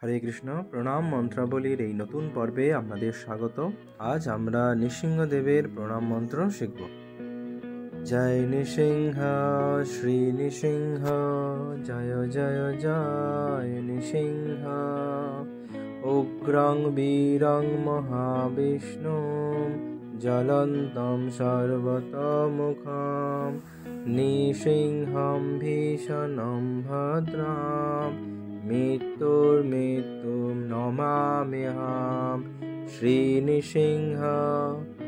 হরে কৃষ্ণ। প্রণাম মন্ত্রাবলীর এই নতুন পর্বে আপনাদের স্বাগত। আজ আমরা নৃসিংহদেবের প্রণাম মন্ত্র শিখব। জয় নৃসিংহ শ্রী নৃসিংহ, জয় জয় জয় নৃসিংহ। উগ্রং বীরং মহাবিষ্ণু, জ্বলন্তম সর্বতোমুখম, নৃসিংহম ভীষণম ভদ্রাম, মৃত্যুর্মৃত্যুম নমাম্যহম। শ্রী নৃসিংহ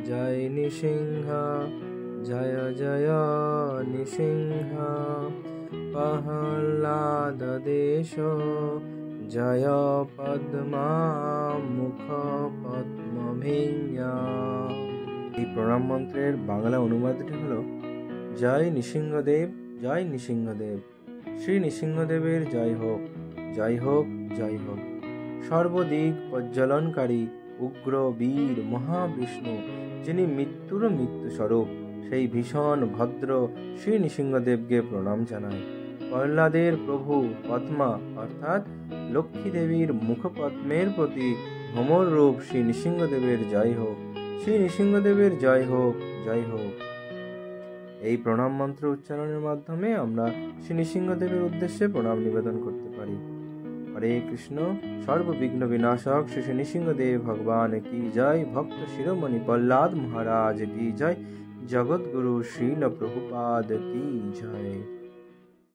জয় নৃসিংহ, জয় জয় নৃসিংহ। প্রহ্লাদ দেশ জয় পদ্মা মুখ পদ্মভিঞ্জা। এই প্রণাম মন্ত্রের বাংলা অনুবাদটি হল: জয় নৃসিংহদেব, জয় নৃসিংহদেব। শ্রী নৃসিংহদেবের জয় হোক, জয় হোক, জয় হোক। সর্বদিক প্রজ্বলনকারী উগ্র বীর মহাবিষ্ণু, যিনি মৃত্যুর মৃত্যু স্বরূপ, সেই ভীষণ ভদ্র শ্রী নৃসিংহদেবকে প্রণাম জানায়। প্রহ্লাদের প্রভু পদ্মা অর্থাৎ লক্ষ্মী দেবীর মুখপদ্মের প্রতি ভ্রমর রূপ শ্রী নৃসিংহদেবের জয় হোক, শ্রী নৃসিংহদেবের জয় হোক, জয় হোক। এই প্রণাম মন্ত্র উচ্চারণের মাধ্যমে আমরা শ্রী নৃসিংহদেবের উদ্দেশ্যে প্রণাম নিবেদন করতে পারি। হরে কৃষ্ণ। সর্ববিঘ্ন বিনাশক শ্রী শ্রী নৃসিংহদেব ভগবান কি জয়। ভক্ত শিরোমণি প্রহ্লাদ মহারাজ কি জয়। জগৎগুরু শ্রীল প্রভুপাদ কি জয়।